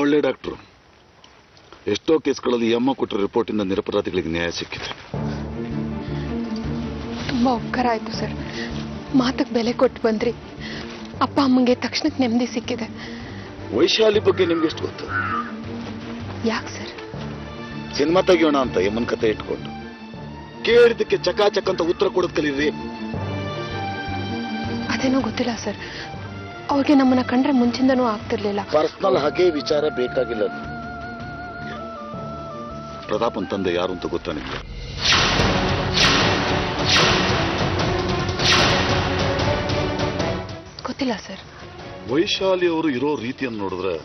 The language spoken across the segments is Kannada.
ಒಳ್ಳೆ ಡಾಕ್ಟ್ರು. ಎಷ್ಟೋ ಕೇಸ್ಗಳಲ್ಲಿ ಈ ಅಮ್ಮ ಕೊಟ್ಟ ರಿಪೋರ್ಟಿಂದ ನಿರಪರಾಧಿಗಳಿಗೆ ನ್ಯಾಯ ಸಿಕ್ಕಿದೆ. ತುಂಬಾ ಉಪಕಾರ ಆಯ್ತು ಸರ್. ಮಾತಕ್ಕೆ ಬೆಲೆ ಕೊಟ್ಟು ಬಂದ್ರಿ. ಅಪ್ಪ ಅಮ್ಮಂಗೆ ತಕ್ಷಣಕ್ಕೆ ನೆಮ್ಮದಿ ಸಿಕ್ಕಿದೆ. ವೈಶಾಲಿ ಬಗ್ಗೆ ನಿಮ್ಗೆ ಎಷ್ಟು ಗೊತ್ತು? ಯಾಕೆ ಸರ್? ಸಿನಿಮಾ ತೆಗಿಯೋಣ ಅಂತ ಯಮ್ಮನ್ ಕತೆ ಇಟ್ಕೊಂಡು ಕೇಳಿದಕ್ಕೆ ಚಕಾಚಕ್ ಅಂತ ಉತ್ತರ ಕೊಡೋದ್ ಕಲೀರಿ. ಅದೇನೋ ಗೊತ್ತಿಲ್ಲ ಸರ್. ಅವ್ರಿಗೆ ನಮ್ಮನ್ನ ಕಂಡ್ರೆ ಮುಂಚಿಂದನೂ ಆಗ್ತಿರ್ಲಿಲ್ಲ. ಪರ್ಸನಲ್ ಹಾಗೆ ವಿಚಾರ ಬೇಕಾಗಿಲ್ಲ. ಪ್ರತಾಪನ್ ತಂದೆ ಯಾರು ಅಂತ ಗೊತ್ತಾ ನಿಮ್ಗೆ? ಗೊತ್ತಿಲ್ಲ ಸರ್. ವೈಶಾಲಿ ಅವರು ಇರೋ ರೀತಿಯನ್ನು ನೋಡಿದ್ರೆ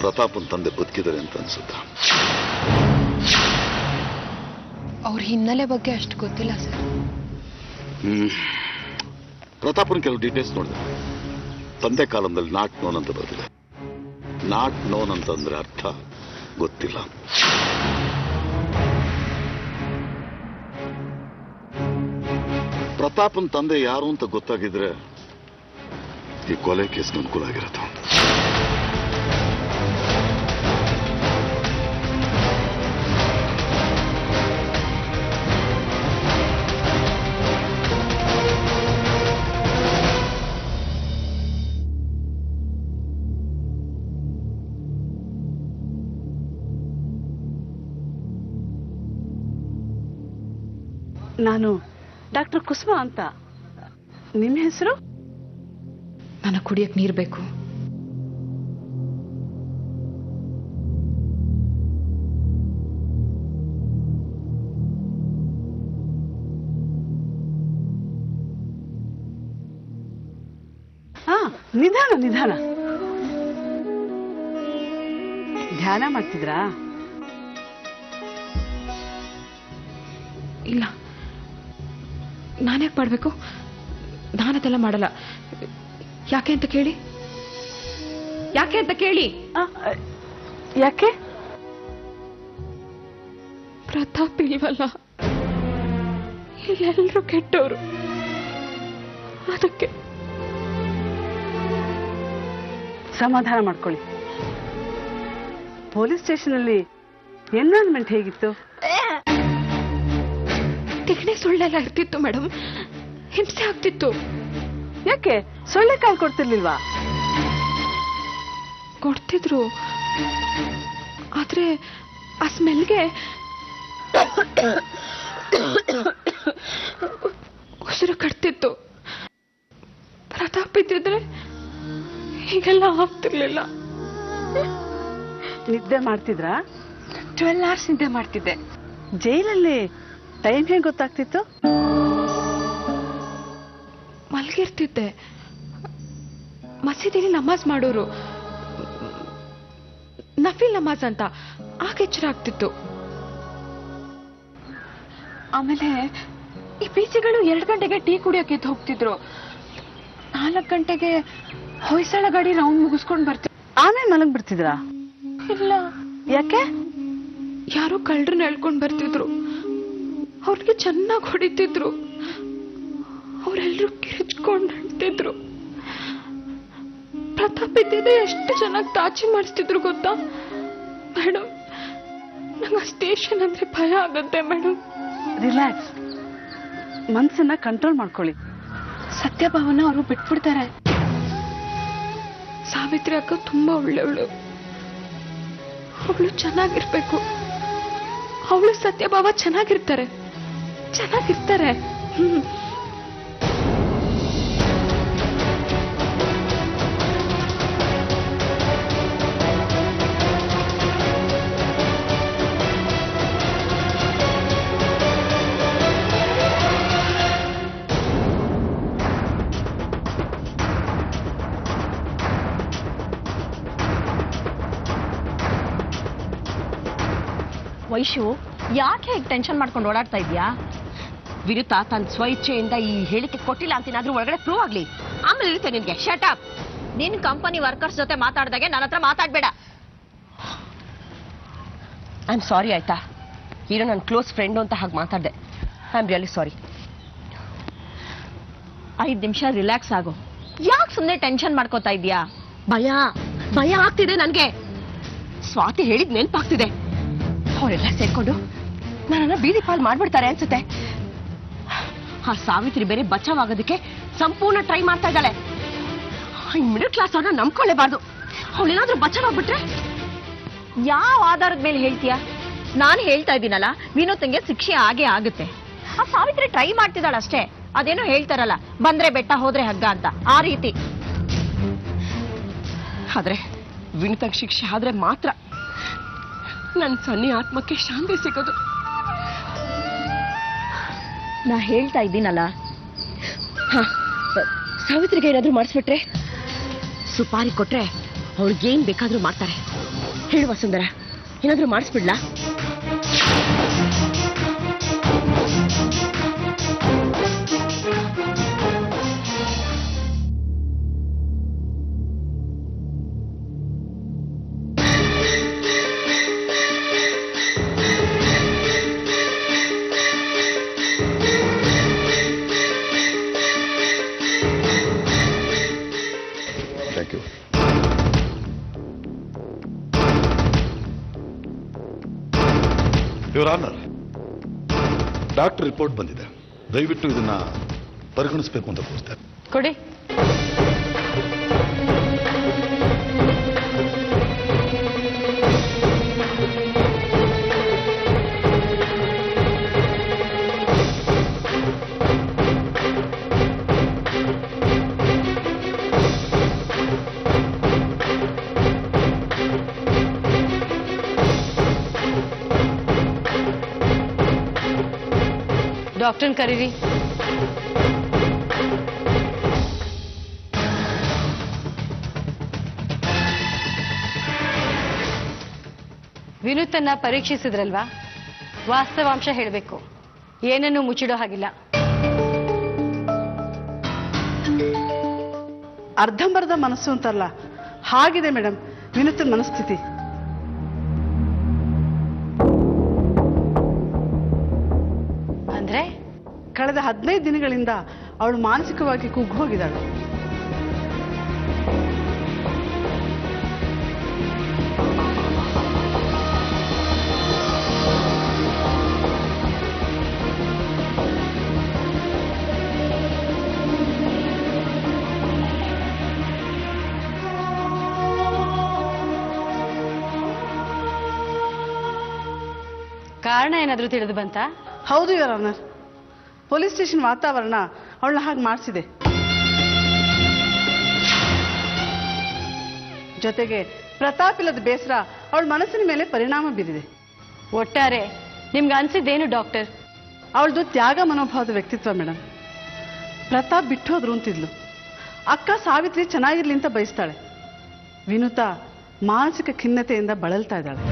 ಪ್ರತಾಪನ್ ತಂದೆ ಬದುಕಿದ್ದಾರೆ ಅಂತ ಅನ್ಸುತ್ತ. ಅವ್ರ ಹಿನ್ನೆಲೆ ಬಗ್ಗೆ ಅಷ್ಟು ಗೊತ್ತಿಲ್ಲ ಸರ್. ಪ್ರತಾಪನ್ ಕೆಲವು ಡೀಟೇಲ್ಸ್ ನೋಡಿದೆ. ತಂದೆ ಕಾಲದಲ್ಲಿ ನಾಟ್ ನೋನ್ ಅಂತ ಬರ್ತಿದೆ. ನಾಟ್ ನೋನ್ ಅಂತಂದ್ರೆ ಅರ್ಥ ಗೊತ್ತಿಲ್ಲ. ಪ್ರತಾಪನ್ ತಂದೆ ಯಾರು ಅಂತ ಗೊತ್ತಾಗಿದ್ರೆ ಈ ಕೊಲೆ ಕೇಸ್ಗೆ ಅನುಕೂಲ ಆಗಿರತ್ತ. ನಾನು ಡಾಕ್ಟರ್ ಕುಸುಮ ಅಂತ. ನಿಮ್ಮ ಹೆಸರು? ನನಗೆ ಕುಡಿಯಕ್ಕೆ ನೀರು ಬೇಕು. ಹಾ, ನಿಧಾನ ನಿಧಾನ. ಧ್ಯಾನ ಮಾಡ್ತಿದ್ರಾ? ಇಲ್ಲ, ನಾನ್ಯಾಕೆ ಮಾಡಬೇಕು? ನಾನದೆಲ್ಲ ಮಾಡಲ್ಲ. ಯಾಕೆ ಅಂತ ಕೇಳಿ. ಯಾಕೆ? ಪ್ರತಾಪ್ ಇಲ್ವಲ್ಲ, ಎಲ್ಲರೂ ಕೆಟ್ಟವರು. ಅದಕ್ಕೆ. ಸಮಾಧಾನ ಮಾಡ್ಕೊಳ್ಳಿ. ಪೊಲೀಸ್ ಸ್ಟೇಷನ್ ಅಲ್ಲಿ ಎನ್ವಿರಾನ್ಮೆಂಟ್ ಹೇಗಿತ್ತು? ತಿಗಣೆ ಸುಳ್ಳೆಲ್ಲ ಇರ್ತಿತ್ತು ಮೇಡಮ್. ಹಿಂಸೆ ಆಗ್ತಿತ್ತು. ಯಾಕೆ ಸೊಳ್ಳೆ ಕಾಲ್ ಕೊಡ್ತಿರ್ಲಿಲ್ವಾ? ಕೊಡ್ತಿದ್ರು, ಆದ್ರೆ ಆ ಸ್ಮೆಲ್ಗೆ ಉಸಿರು ಕಟ್ತಿತ್ತು. ಪ್ರತಾಪ್ ಇದ್ದಿದ್ರೆ ಹೀಗೆಲ್ಲ ಆಗ್ತಿರ್ಲಿಲ್ಲ. ನಿದ್ದೆ ಮಾಡ್ತಿದ್ರಾ? 12 hours ನಿದ್ದೆ ಮಾಡ್ತಿದ್ದೆ. ಜೈಲಲ್ಲಿ ಟೈಮ್ ಹೇಗೆ ಗೊತ್ತಾಗ್ತಿತ್ತು? ಮಲ್ಗಿರ್ತಿದ್ದೆ. ಮಸೀದಿಲಿ ನಮಾಜ್ ಮಾಡೋರು, ನಫೀಲ್ ನಮಾಜ್ ಅಂತ, ಆಗ ಎಚ್ಚರ ಆಗ್ತಿತ್ತು. ಆಮೇಲೆ ಈ ಪೀಚಿಗಳು 2 ಗಂಟೆಗೆ ಟೀ ಕುಡಿಯೋಕೆ ಎದ್ದು ಹೋಗ್ತಿದ್ರು. 4 ಗಂಟೆಗೆ ಹೊಯ್ಸಳ ಗಾಡಿ ರೌಂಡ್ ಮುಗಿಸ್ಕೊಂಡು ಬರ್ತಿದ್ರು. ಆಮೇಲೆ ಮಲಗ್ ಬಿಡ್ತಿದ್ರಾ? ಇಲ್ಲ. ಯಾಕೆ? ಯಾರೋ ಕಳ್ಳರನ್ನ ಹೇಳ್ಕೊಂಡು ಬರ್ತಿದ್ರು. ಅವ್ರಿಗೆ ಚೆನ್ನಾಗಿ ಹೊಡಿತಿದ್ರು. ಅವರೆಲ್ಲರೂ ಕಿರಿಚ್ಕೊಂಡು ಅಂತಿದ್ರು. ಪ್ರತಾಪ್ ಇದ್ದಿದ್ದೆ ಎಷ್ಟು ಚೆನ್ನಾಗಿ ತಾಚಿ ಮಾಡಿಸ್ತಿದ್ರು ಗೊತ್ತಾ ಮೇಡಮ್? ನಂಗೆ ಆ ಸ್ಟೇಷನ್ ಅಂದ್ರೆ ಭಯ ಆಗತ್ತೆ ಮೇಡಮ್. ರಿಲ್ಯಾಕ್ಸ್. ಮನ್ಸನ್ನ ಕಂಟ್ರೋಲ್ ಮಾಡ್ಕೊಳ್ಳಿ. ಸತ್ಯಭಾವನ ಅವರು ಬಿಟ್ಬಿಡ್ತಾರೆ. ಸಾವಿತ್ರಿ ಅಕ್ಕ ತುಂಬಾ ಒಳ್ಳೆಯವಳು. ಅವಳು ಚೆನ್ನಾಗಿರ್ಬೇಕು. ಅವಳು ಸತ್ಯಭಾವ ಚೆನ್ನಾಗಿರ್ತಾರೆ. ವೈಶು, ಯಾಕೆ ಹೀಗೆ ಟೆನ್ಷನ್ ಮಾಡ್ಕೊಂಡು ಓಡಾಡ್ತಾ ಇದೀಯಾ? ವಿರುತಾ ತನ್ನ ಸ್ವಇಚ್ಛೆಯಿಂದ ಈ ಹೇಳಿಕೆ ಕೊಟ್ಟಿಲ್ಲ ಅಂತ ಏನಾದ್ರೂ ಒಳಗಡೆ ಪ್ರೂವ್ ಆಗ್ಲಿ, ಆಮೇಲೆ ಇರುತ್ತೆ ನಿನ್ಗೆ. Shut up. ನಿನ್ ಕಂಪನಿ ವರ್ಕರ್ಸ್ ಜೊತೆ ಮಾತಾಡ್ದಾಗೆ ನನ್ನ ಹತ್ರ ಮಾತಾಡ್ಬೇಡ. ಐ ಆಮ್ ಸಾರಿ ಆಯ್ತಾ? ಏನೋ ನನ್ನ ಕ್ಲೋಸ್ ಫ್ರೆಂಡು ಅಂತ ಹಾಗೆ ಮಾತಾಡ್ದೆ. I am really sorry. 5 ನಿಮಿಷ ರಿಲ್ಯಾಕ್ಸ್ ಆಗು. ಯಾಕೆ ಸುಮ್ಮನೆ ಟೆನ್ಷನ್ ಮಾಡ್ಕೋತಾ ಇದೀಯಾ? ಭಯ ಭಯ ಆಗ್ತಿದೆ ನನ್ಗೆ. ಸ್ವಾತಿ ಹೇಳಿದ್ ನೆನ್ಪಾಗ್ತಿದೆ. ಅವರೆಲ್ಲ ಸೇರ್ಕೊಂಡು ನನ್ನನ್ನ ಬೀದಿ ಪಾಲ್ ಮಾಡ್ಬಿಡ್ತಾರೆ ಅನ್ಸುತ್ತೆ. ಆ ಸಾವಿತ್ರಿ ಬೇರೆ ಬಚಾವ್ ಆಗೋದಕ್ಕೆ ಸಂಪೂರ್ಣ ಟ್ರೈ ಮಾಡ್ತಾ ಇದ್ದಾಳೆ. ಈ ಮಿಡಲ್ ಕ್ಲಾಸ್ ಅವ್ರನ್ನ ನಂಬ್ಕೊಳ್ಳೇಬಾರ್ದು. ಅವಳೇನಾದ್ರೂ ಬಚಾವ್ ಆಗ್ಬಿಟ್ರೆ? ಯಾವ ಆಧಾರದ ಮೇಲೆ ಹೇಳ್ತೀಯಾ? ನಾನು ಹೇಳ್ತಾ ಇದ್ದೀನಲ್ಲ, ವಿನೋದ್ಗೆ ಶಿಕ್ಷೆ ಆಗೇ ಆಗುತ್ತೆ. ಆ ಸಾವಿತ್ರಿ ಟ್ರೈ ಮಾಡ್ತಿದ್ದಾಳ ಅಷ್ಟೇ. ಅದೇನೋ ಹೇಳ್ತಾರಲ್ಲ, ಬಂದ್ರೆ ಬೆಟ್ಟ ಹೋದ್ರೆ ಹಗ್ಗ ಅಂತ, ಆ ರೀತಿ. ಆದ್ರೆ ವಿನೋದ್ಗೆ ಶಿಕ್ಷೆ ಆದ್ರೆ ಮಾತ್ರ ನನ್ನ ಸನ್ನಿ ಆತ್ಮಕ್ಕೆ ಶಾಂತಿ ಸಿಗೋದು. ನಾ ಹೇಳ್ತಾ ಇದ್ದೀನಲ್ಲ, ಸಾವಿತ್ರಿಗೆ ಏನಾದ್ರೂ ಮಾಡಿಸ್ಬಿಟ್ರೆ, ಸುಪಾರಿ ಕೊಟ್ರೆ ಅವಳಿಗೇನ್ ಬೇಕಾದ್ರೂ ಮಾಡ್ತಾರೆ. ಹೇಳುವ ಸುಂದರ, ಏನಾದ್ರೂ ಮಾಡಿಸ್ಬಿಡ್ಲಾ? Thank you. Your honour, doctor report ಬಂದಿದೆ. ದಯವಿಟ್ಟು ಇದನ್ನ ಪರಿಗಣಿಸಬೇಕು ಅಂತ ಕೋರ್ತಾರೆ. ಕೊಡಿ. ಡಾಕ್ಟರ್ನ ಕರೀರಿ. ವಿನೂತನ್ನ ಪರೀಕ್ಷಿಸಿದ್ರಲ್ವಾ? ವಾಸ್ತವಾಂಶ ಹೇಳಬೇಕು, ಏನನ್ನೂ ಮುಚ್ಚಿಡೋ ಹಾಗಿಲ್ಲ. ಅರ್ಧಂಬರ್ಧ ಮನಸ್ಸು ಅಂತಲ್ಲ, ಹಾಗಿದೆ ಮೇಡಮ್ ವಿನೂತನ ಮನಸ್ಥಿತಿ. ಅಂದ್ರೆ ಕಳೆದ 15 ದಿನಗಳಿಂದ ಅವಳು ಮಾನಸಿಕವಾಗಿ ಕುಗ್ಗಿ ಹೋಗಿದ್ದಾಳೆ. ಕಾರಣ ಏನಾದ್ರೂ ತಿಳಿದು ಬಂತಾ? ಹೌದು ಯುವರ್ ಆನರ್, ಪೊಲೀಸ್ ಸ್ಟೇಷನ್ ವಾತಾವರಣ ಅವಳನ್ನ ಹಾಗೆ ಮಾಡಿಸಿದೆ. ಜೊತೆಗೆ ಪ್ರತಾಪ್ ಇಲ್ಲದ ಬೇಸರ ಅವಳ ಮನಸ್ಸಿನ ಮೇಲೆ ಪರಿಣಾಮ ಬೀರಿದೆ. ಒಟ್ಟಾರೆ ನಿಮ್ಗೆ ಅನ್ಸಿದ್ದೇನು ಡಾಕ್ಟರ್? ಅವಳದು ತ್ಯಾಗ ಮನೋಭಾವದ ವ್ಯಕ್ತಿತ್ವ ಮೇಡಮ್. ಪ್ರತಾಪ್ ಬಿಟ್ಟು ಹೋದ್ರು ಅಂತಿದ್ಲು. ಅಕ್ಕ ಸಾವಿತ್ರಿ ಚೆನ್ನಾಗಿರ್ಲಿ ಅಂತ ಬಯಸ್ತಾಳೆ. ವಿನೂತ ಮಾನಸಿಕ ಖಿನ್ನತೆಯಿಂದ ಬಳಲ್ತಾ ಇದ್ದಾಳೆ.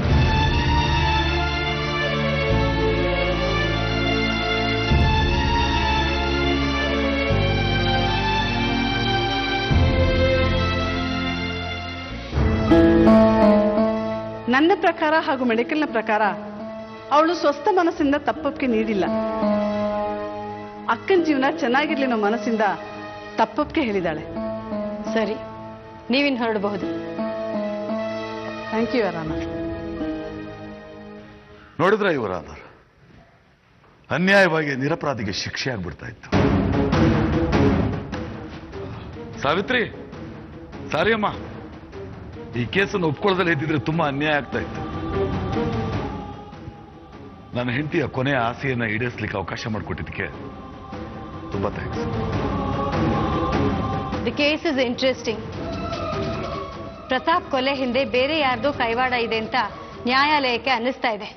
ನನ್ನ ಪ್ರಕಾರ ಹಾಗೂ ಮೆಡಿಕಲ್ನ ಪ್ರಕಾರ ಅವಳು ಸ್ವಸ್ಥ ಮನಸ್ಸಿಂದ ತಪ್ಪೊಪ್ಪಿಗೆ ನೀಡಿಲ್ಲ. ಅಕ್ಕನ ಜೀವನ ಚೆನ್ನಾಗಿರ್ಲಿ ಅನ್ನೋ ಮನಸ್ಸಿಂದ ತಪ್ಪೊಪ್ಪಿಗೆ ಹೇಳಿದಾಳೆ. ಸರಿ, ನೀವಿನ್ ಹೊರಡಬಹುದು. Thank you your honour. ನೋಡಿದ್ರ ಯುವರ್ ಆನರ್, ಅನ್ಯಾಯವಾಗಿ ನಿರಪರಾಧಿಗೆ ಶಿಕ್ಷೆ ಆಗ್ಬಿಡ್ತಾ ಇತ್ತು. ಸಾವಿತ್ರಿ, ಸಾರಿ ಅಮ್ಮ, ಈ ಕೇಸನ್ನು ಒಪ್ಕೊಳ್ಳೋದಲ್ಲೇ ಇದ್ದಿದ್ರೆ ತುಂಬಾ ಅನ್ಯಾಯ ಆಗ್ತಾ ಇತ್ತು. ನನ್ನ ಹೆಂಡತಿಯ ಕೊನೆಯ ಆಸೆಯನ್ನ ಈಡೇರಿಸಲಿಕ್ಕೆ ಅವಕಾಶ ಮಾಡಿಕೊಟ್ಟಿದ್ದಕ್ಕೆ ತುಂಬಾ thanks. The case is interesting. Pratap ಕೊಲೆ ಹಿಂದೆ ಬೇರೆ ಯಾರ್ದೋ ಕೈವಾಡ ಇದೆ ಅಂತ ನ್ಯಾಯಾಲಯಕ್ಕೆ ಅನ್ನಿಸ್ತಾ ಇದೆ.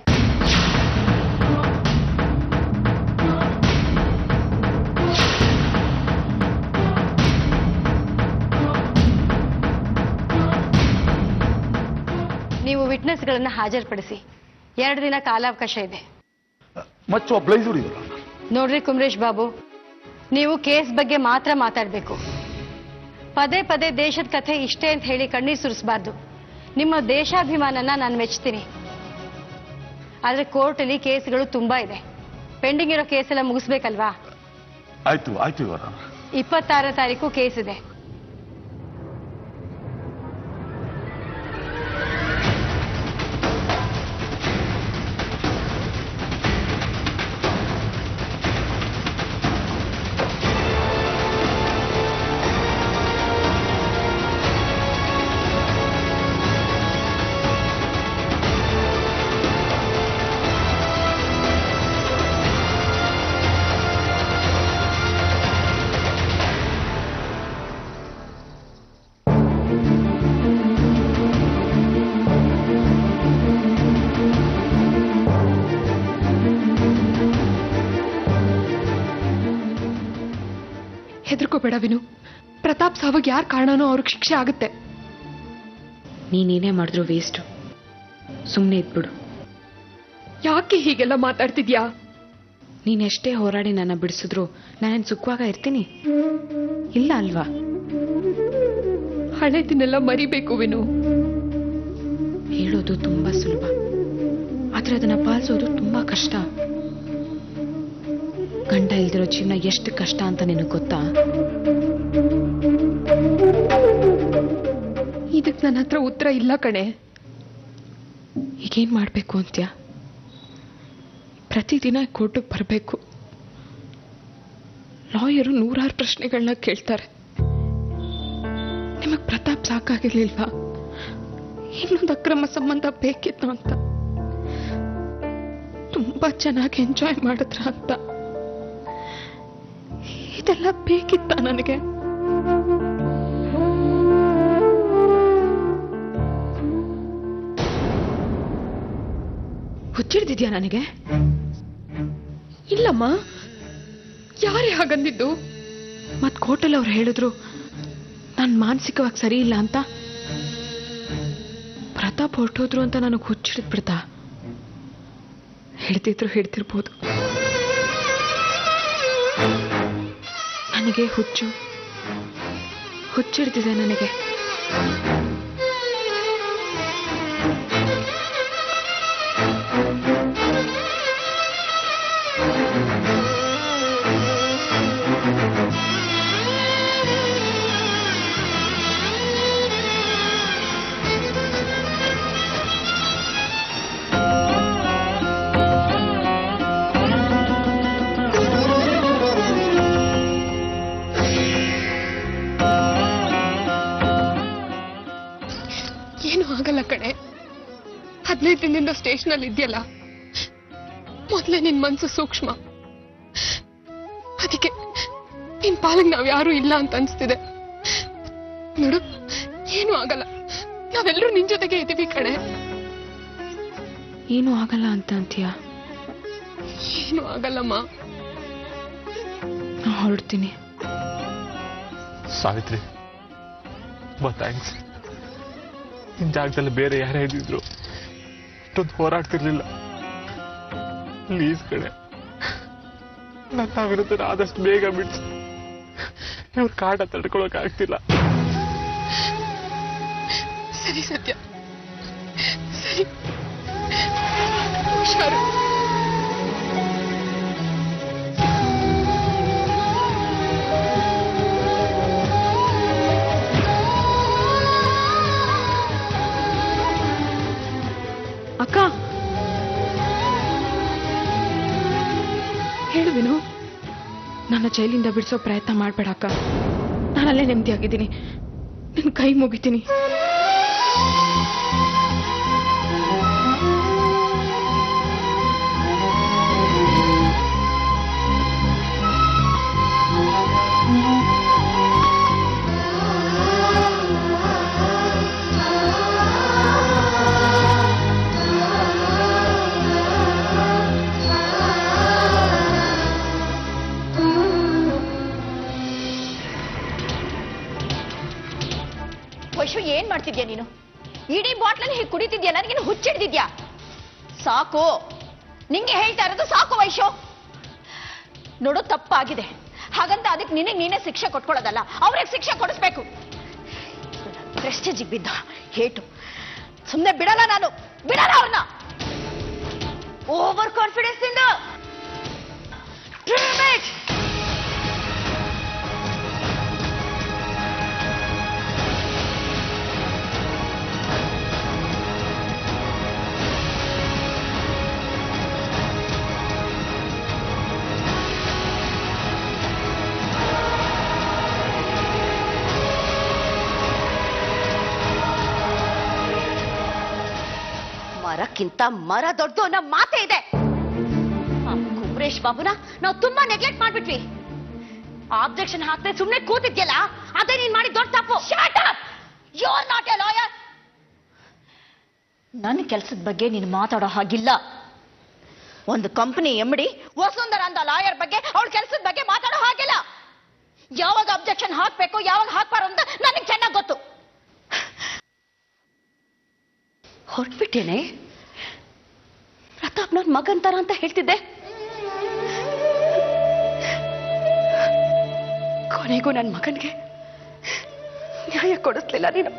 ನೀವು ವಿಟ್ನೆಸ್ಗಳನ್ನ ಹಾಜರುಪಡಿಸಿ. 2 ದಿನ ಕಾಲಾವಕಾಶ ಇದೆ. Much obliged your honour. ನೋಡ್ರಿ ಕುಮರೇಶ್ ಬಾಬು, ನೀವು ಕೇಸ್ ಬಗ್ಗೆ ಮಾತ್ರ ಮಾತಾಡಬೇಕು. ಪದೇ ಪದೇ ದೇಶದ ಕಥೆ ಇಷ್ಟೇ ಅಂತ ಹೇಳಿ ಕಣ್ಣೀರು ಸುರಿಸಬಾರ್ದು. ನಿಮ್ಮ ದೇಶಾಭಿಮಾನನ ನಾನು ಮೆಚ್ತೀನಿ. ಆದ್ರೆ ಕೋರ್ಟಲ್ಲಿ ಕೇಸ್ಗಳು ತುಂಬಾ ಇದೆ. ಪೆಂಡಿಂಗ್ ಇರೋ ಕೇಸೆಲ್ಲ ಮುಗಿಸ್ಬೇಕಲ್ವಾ? ಆಯ್ತು ಆಯ್ತು ಯುವರ್ ಆನರ್. 26ನೇ ತಾರೀಕು ಕೇಸ್ ಇದೆ. ಹೆದರ್ಕೋಬೇಡ ವಿನು. ಪ್ರತಾಪ್ ಸಾವಾಗ ಯಾರು ಕಾರಣನೋ ಅವ್ರಿಗೆ ಶಿಕ್ಷೆ ಆಗುತ್ತೆ. ನೀನೇನೇ ಮಾಡಿದ್ರು ವೇಸ್ಟು. ಸುಮ್ಮನೆ ಇದ್ಬಿಡು. ಯಾಕೆ ಹೀಗೆಲ್ಲ ಮಾತಾಡ್ತಿದ್ಯಾ? ನೀನೆಷ್ಟೇ ಹೋರಾಡಿ ನನ್ನ ಬಿಡಿಸಿದ್ರು ನಾನೇನು ಸುಖವಾಗ ಇರ್ತೀನಿ? ಇಲ್ಲ ಅಲ್ವಾ? ಹಳೆದನ್ನೆಲ್ಲ ಮರಿಬೇಕು ವಿನು. ಹೇಳೋದು ತುಂಬಾ ಸುಲಭ, ಆದ್ರೆ ಅದನ್ನ ಪಾಲಿಸೋದು ತುಂಬಾ ಕಷ್ಟ. ಗಂಡ ಇಲ್ದಿರೋ ಜೀವನ ಎಷ್ಟು ಕಷ್ಟ ಅಂತ ನಿನಗೆ ಗೊತ್ತಾ? ಇದಕ್ಕೆ ನನ್ನ ಹತ್ರ ಉತ್ತರ ಇಲ್ಲ ಕಣೆ. ಈಗೇನ್ ಮಾಡ್ಬೇಕು ಅಂತ್ಯ? ಪ್ರತಿದಿನ ಕೋರ್ಟಿಗೆ ಬರಬೇಕು. ಲಾಯರು 100 ಪ್ರಶ್ನೆಗಳನ್ನ ಕೇಳ್ತಾರೆ. ನಿಮಗ್ ಪ್ರತಾಪ್ ಸಾಕಾಗಿರ್ಲಿಲ್ವಾ? ಇನ್ನೊಂದು ಅಕ್ರಮ ಸಂಬಂಧ ಬೇಕಿತ್ತು ಅಂತ. ತುಂಬಾ ಚೆನ್ನಾಗಿ ಎಂಜಾಯ್ ಮಾಡಿದ್ರ ಅಂತ. ಇದೆಲ್ಲ ಬೇಕಿತ್ತ ನನಗೆ? ಹುಚ್ಚಿಡ್ದಿದ್ಯಾ ನನಗೆ? ಇಲ್ಲಮ್ಮ, ಯಾರೇ ಹಾಗಂದಿದ್ದು? ಮತ್ ಕೋರ್ಟಲ್ಲಿ ಅವ್ರು ಹೇಳಿದ್ರು ನಾನು ಮಾನಸಿಕವಾಗಿ ಸರಿ ಇಲ್ಲ ಅಂತ. ಪ್ರತಾಪ್ ಹೊರಟೋದ್ರು ಅಂತ ನನಗೆ ಹುಚ್ಚಿಡಿದ್ ಬಿಡ್ತಾ? ಹಿಡ್ದಿದ್ರು ಹಿಡ್ದಿರ್ಬೋದು. ನನಗೆ ಹುಚ್ಚಿಡ್ದಿದೆ ನನಗೆ. ಏನು ಆಗಲ್ಲ ಕಣೆ. 15 ದಿನದಿಂದ ಸ್ಟೇಷನ್ ಅಲ್ಲಿ ಇದೆಯಲ್ಲ, ಮೊದ್ಲೇ ನಿನ್ ಮನ್ಸು ಸೂಕ್ಷ್ಮ. ಅದಕ್ಕೆ ನಿನ್ ಪಾಲಿಗೆ ನಾವ್ ಯಾರು ಇಲ್ಲ ಅಂತ ಅನ್ಸ್ತಿದೆ. ನೋಡು, ಏನು ಆಗಲ್ಲ. ನಾವೆಲ್ಲರೂ ನಿನ್ ಜೊತೆಗೆ ಇದೀವಿ ಕಣೆ. ಏನೂ ಆಗಲ್ಲ ಅಂತ ಅಂತೀಯ? ಏನು ಆಗಲ್ಲಮ್ಮ. ನಾ ಹೊರಡ್ತೀನಿ. ಸಾವಿತ್ರಿ, ತುಂಬಾ ಥ್ಯಾಂಕ್ಸ್. ನಿನ್ ಜಾಗದಲ್ಲಿ ಬೇರೆ ಯಾರೇ ಇದ್ದಿದ್ರು ಇಷ್ಟೊಂದು ಹೋರಾಡ್ತಿರ್ಲಿಲ್ಲ. ಪ್ಲೀಸ್ ಕಡೆ, ನನ್ನ ವಿರುದ್ಧ ಆದಷ್ಟು ಬೇಗ ಬಿಡ್ಸಿ. ಇವ್ರ ಕಾಟ ತಡ್ಕೊಳಕ್ ಆಗ್ತಿಲ್ಲ. ಸರಿ ಸತ್ಯ, ಸರಿ, ಹುಷಾರು. ಅಕ್ಕ, ಹೇಳು ವಿನು. ನನ್ನ ಜೈಲಿಂದ ಬಿಡಿಸೋ ಪ್ರಯತ್ನ ಮಾಡ್ಬೇಡ ಅಕ್ಕ. ನಾನಲ್ಲೇ ನೆಮ್ಮದಿಯಾಗಿದ್ದೀನಿ. ನಿನ್ ಕೈ ಮುಗಿತೀನಿ. ವೈಶು, ಏನ್ ಮಾಡ್ತಿದ್ಯಾ ನೀನು? ಇಡೀ ಬಾಟ್ಲಲ್ಲಿ ಹೀಗೆ ಕುಡಿತಿದ್ಯಾ? ನನಗೇನು ಹುಚ್ಚಿಡ್ದಿದ್ಯಾ? ಸಾಕು, ನಿಂಗೆ ಹೇಳ್ತಾ ಇರೋದು ಸಾಕು ವೈಶು. ನೋಡು, ತಪ್ಪಾಗಿದೆ. ಹಾಗಂತ ಅದಕ್ಕೆ ನಿನಗೆ ನೀನೇ ಶಿಕ್ಷೆ ಕೊಟ್ಕೊಳ್ಳೋದಲ್ಲ, ಅವ್ರಿಗೆ ಶಿಕ್ಷೆ ಕೊಡಿಸ್ಬೇಕು. ಪ್ರೆಸ್ಟೇಜಿಗೆ ಬಿದ್ದ ಹೇಟು. ಸುಮ್ಮನೆ ಬಿಡಲ್ಲ ನಾನು, ಬಿಡಲ್ಲ ಅವ್ರನ್ನ. ಓವರ್ ಕಾನ್ಫಿಡೆನ್ಸ್ ಇಂದ ಮರಕ್ಕಿಂತ ಮರ ದೊಡ್ಡದು ಅನ್ನೋ ಮಾತೇ ಇದೆ. ಕುಮರೇಶ್ ಬಾಬುನ ನಾವು ತುಂಬಾ ನೆಗ್ಲೆಕ್ಟ್ ಮಾಡ್ಬಿಟ್ವಿ. ಆಬ್ಜೆಕ್ಷನ್ ಹಾಕ್ದೆ ಸುಮ್ನೆ ಕೂತಿದ್ಯಲ್ಲ, ಅದೇ ನೀನ್ ಮಾಡಿ ದೊಡ್ಡ ತಪ್ಪು. Shut up! You are not a lawyer. ನನ್ನ ಕೆಲಸದ ಬಗ್ಗೆ ನೀನು ಮಾತಾಡೋ ಹಾಗಿಲ್ಲ. ಒಂದು ಕಂಪನಿ MD ವಸುಂಧರ ಅಂತ ಲಾಯರ್ ಬಗ್ಗೆ, ಅವಳ ಕೆಲಸದ ಬಗ್ಗೆ ಮಾತಾಡೋ ಹಾಗಿಲ್ಲ. ಯಾವಾಗ ಅಬ್ಜೆಕ್ಷನ್ ಹಾಕ್ಬೇಕು ಯಾವಾಗ ಹಾಕ್ಬಾರ್ದು ಅಂತ ನನಗೆ ಚೆನ್ನಾಗಿ ಗೊತ್ತು. ಹೊರಟ್ಬಿಟ್ಟೇನೆ. ಪ್ರತಾಪ್ ನನ್ನ ಮಗಂತರ ಅಂತ ಹೇಳ್ತಿದ್ದೆ. ಕೊನೆಗೂ ನನ್ನ ಮಗನಿಗೆ ನ್ಯಾಯ ಕೊಡಿಸ್ಲಿಲ್ಲ ನೀನು.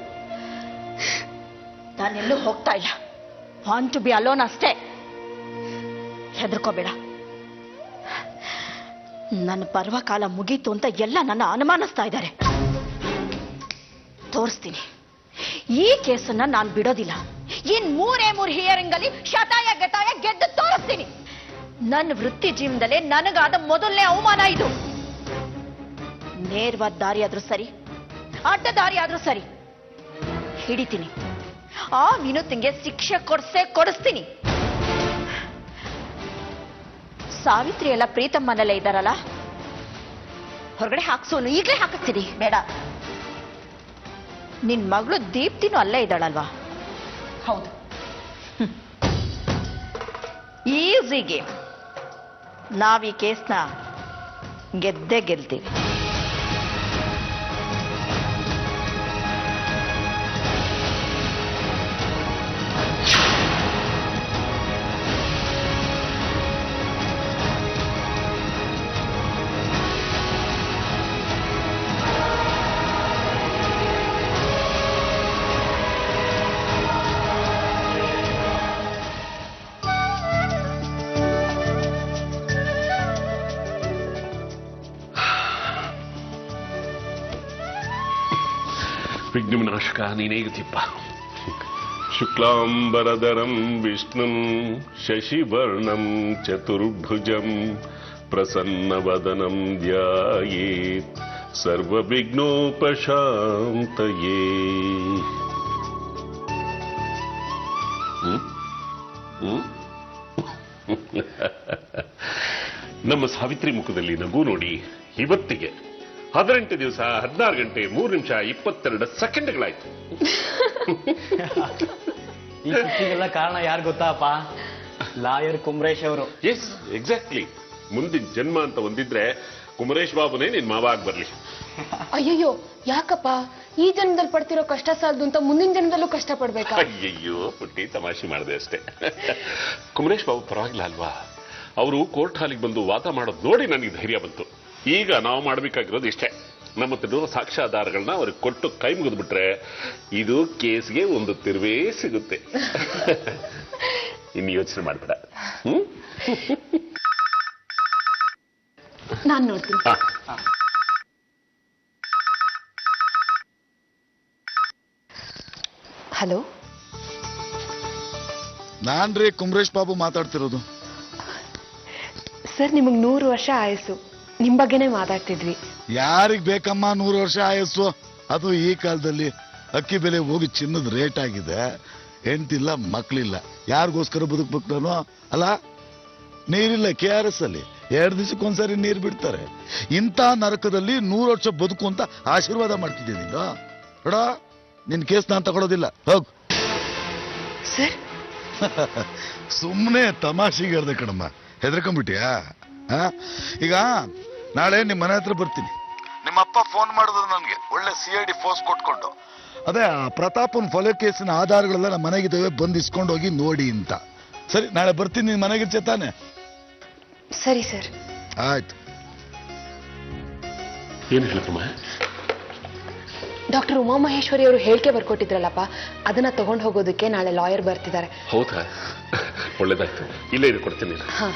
ನಾನೆಲ್ಲೂ ಹೋಗ್ತಾ ಇಲ್ಲ. ವಾಂಟ್ ಟು ಬಿ ಅಲೋನ್ ಅಷ್ಟೇ. ಹೆದರ್ಕೋಬೇಡ. ನನ್ನ ಪರ್ವಕಾಲ ಮುಗೀತು ಅಂತ ಎಲ್ಲ ನನ್ನ ಅನುಮಾನಿಸ್ತಾ ಇದ್ದಾರೆ. ತೋರಿಸ್ತೀನಿ. ಈ ಕೇಸನ್ನ ನಾನು ಬಿಡೋದಿಲ್ಲ. ಇನ್ 3 ಹಿಯರಿಂಗ್ ಅಲ್ಲಿ ಶತಾಯ ಗತಾಯ ಗೆದ್ದು ತೋರಿಸ್ತೀನಿ. ನನ್ನ ವೃತ್ತಿ ಜೀವನದಲ್ಲೇ ನನಗಾದ ಮೊದಲನೇ ಅವಮಾನ ಇದು. ನೇರವಾದ ದಾರಿ ಆದ್ರೂ ಸರಿ, ಅಡ್ಡ ದಾರಿ ಆದ್ರೂ ಸರಿ, ಹಿಡಿತೀನಿ. ಆ ವಿನೂತಿಗೆ ಶಿಕ್ಷೆ ಕೊಡಿಸ್ತೀನಿ. ಸಾವಿತ್ರಿ ಎಲ್ಲ ಪ್ರೀತಮ್ಮನಲ್ಲೇ ಇದ್ದಾರಲ್ಲ, ಹೊರಗಡೆ ಹಾಕ್ಸೋನು ಈಗಲೇ ಹಾಕಿಸ್ತೀನಿ. ಬೇಡ, ನಿನ್ ಮಗಳು ದೀಪ್ತಿನೂ ಅಲ್ಲೇ ಇದ್ದಾಳಲ್ವಾ? ಹೌದು. Easy game. ನಾವ್ ಈ ಕೇಸ್ನ ಗೆದ್ದೇ ಗೆಲ್ತೀವಿ. ವಿಘ್ನವಿನಾಶಕ ನೀನೇಗತಿಪ್ಪ. ಶುಕ್ಲಾಂಬರಧರಂ ವಿಷ್ಣುಂ ಶಶಿವರ್ಣಂ ಚತುರ್ಭುಜಂ ಪ್ರಸನ್ನವದನಂ ಧ್ಯಾಯೇತ್ ಸರ್ವವಿಘ್ನೋಪಶಾಂತಯೇ. ನಮ್ಮ ಸಾವಿತ್ರಿ ಮುಖದಲ್ಲಿ ನಗು ನೋಡಿ ಇವತ್ತಿಗೆ 18 ದಿವಸ 16 ಗಂಟೆ 3 ನಿಮಿಷ 22 ಸೆಕೆಂಡ್ಗಳಾಯ್ತು. ಈ ಖುಷಿಗೆಲ್ಲ ಕಾರಣ ಯಾರು ಗೊತ್ತಾಪ? ಲಾಯರ್ ಕುಮರೇಶ್ ಅವರು. Yes, exactly. ಮುಂದಿನ ಜನ್ಮ ಅಂತ ಒಂದಿದ್ರೆ ಕುಮರೇಶ್ ಬಾಬುನೇ ನಿನ್ ಮಾವ ಆಗಿ ಬರ್ಲಿ. ಅಯ್ಯಯ್ಯೋ, ಯಾಕಪ್ಪ ಈ ಜನ್ಮದಲ್ಲಿ ಪಡ್ತಿರೋ ಕಷ್ಟ ಸಾಲದು ಅಂತ ಮುಂದಿನ ಜನ್ಮದಲ್ಲೂ ಕಷ್ಟ ಪಡ್ಬೇಕಾ? ಅಯ್ಯಯ್ಯೋ ಪುಟ್ಟಿ, ತಮಾಷೆ ಮಾಡಿದೆ ಅಷ್ಟೇ. ಕುಮರೇಶ್ ಬಾಬು ಪರವಾಗಿಲ್ಲ ಅಲ್ವಾ? ಅವರು ಕೋರ್ಟ್ ಹಾಲಿಗೆ ಬಂದು ವಾದ ಮಾಡೋದು ನೋಡಿ ನನಗೆ ಧೈರ್ಯ ಬಂತು. ಈಗ ನಾವು ಮಾಡಬೇಕಾಗಿರೋದು ಇಷ್ಟೇ. ನಮ್ಮ ಹತ್ರ ಸಾಕ್ಷ್ಯಾಧಾರಗಳನ್ನ ಅವ್ರಿಗೆ ಕೊಟ್ಟು ಕೈ ಮುಗಿದ್ಬಿಟ್ರೆ ಇದು ಕೇಸ್ಗೆ ಒಂದು ತಿರುವೇ ಸಿಗುತ್ತೆ. ಇನ್ನು ಯೋಚನೆ ಮಾಡ್ಬೇಡ. ನಾನ್ ನೋಡ್ತೀನಿ. ಹಲೋ, ನಾನ್ರಿ ಕುಮರೇಶ್ ಬಾಬು ಮಾತಾಡ್ತಿರೋದು. ಸರ್, ನಿಮಗೆ 100 ವರ್ಷ ಆಯಸ್ಸು. ನಿಮ್ ಬಗ್ಗೆನೇ ಮಾತಾಡ್ತಿದ್ವಿ. ಯಾರಿಗ್ ಬೇಕಮ್ಮ 100 ವರ್ಷ ಆಯಸ್ಸು? ಅದು ಈ ಕಾಲದಲ್ಲಿ ಅಕ್ಕಿ ಬೆಲೆ ಹೋಗಿ ಚಿನ್ನದ ರೇಟ್ ಆಗಿದೆ. ಹೆಂಡ್ತಿಲ್ಲ, ಮಕ್ಳಿಲ್ಲ, ಯಾರಿಗೋಸ್ಕರ ಬದುಕ್ಬೇಕು ನಾನು? ಅಲ್ಲ, ನೀರಿಲ್ಲ KRS ಅಲ್ಲಿ 2 ದಿವಸಕ್ಕೊಂದ್ಸರಿ ನೀರು ಬಿಡ್ತಾರೆ. ಇಂಥ ನರಕದಲ್ಲಿ 100 ವರ್ಷ ಬದುಕು ಅಂತ ಆಶೀರ್ವಾದ ಮಾಡ್ತಿದ್ದೀನಿ. ನೀನು ನೋಡ, ನಿನ್ ಕೇಸ್ ನಾನು ತಗೊಳ್ಳೋದಿಲ್ಲ, ಹೋಗು. ಸರ್, ಸುಮ್ಮನೆ ತಮಾಷೆಗೆ ಹೇಳ್ದೆ ಕಣಮ್ಮ, ಹೆದರ್ಕೊಂಡ್ಬಿಟ್ಟಿಯಾ? ಈಗ ನಾಳೆ ನಿಮ್ಮ ಮನೆ ಹತ್ರ ಬರ್ತೀನಿ. ನಿಮ್ಮ ಅಪ್ಪ ಫೋನ್ ಮಾಡಿದ್ರು ನನಗೆ, ಒಳ್ಳೆ CID ಫೋರ್ಸ್ ಕೊಟ್ಕೊಂಡು. ಅದೇ ಆ ಪ್ರತಾಪನ್ ಕೊಲೆ ಕೇಸಿನ ಆಧಾರಗಳೆಲ್ಲ ನಮ್ಮ ಮನೆಗಿದ್ದಾವೆ, ಬಂದು ಇಸ್ಕೊಂಡು ಹೋಗಿ ನೋಡಿ ಅಂತ. ಸರಿ, ನಾಳೆ ಬರ್ತೀನಿ. ನಿನ್ ಮನೆಗಿರ್ಚೆ ತಾನೆ? ಸರಿ ಸರ್. ಆಯ್ತು. ಏನು ಹೇಳಮ್ಮ? ಡಾಕ್ಟರ್ ಉಮಾಮಹೇಶ್ವರಿ ಅವರು ಹೇಳಿಕೆ ಬರ್ಕೊಟ್ಟಿದ್ರಲ್ಲಪ್ಪ, ಅದನ್ನ ತಗೊಂಡು ಹೋಗೋದಕ್ಕೆ ನಾಳೆ ಲಾಯರ್ ಬರ್ತಿದ್ದಾರೆ. ಹೌದಾ? ಒಳ್ಳೇದಾಯ್ತು. ಇಲ್ಲೇ ಇದು ಕೊಡ್ತೀನಿ. ಹಾ.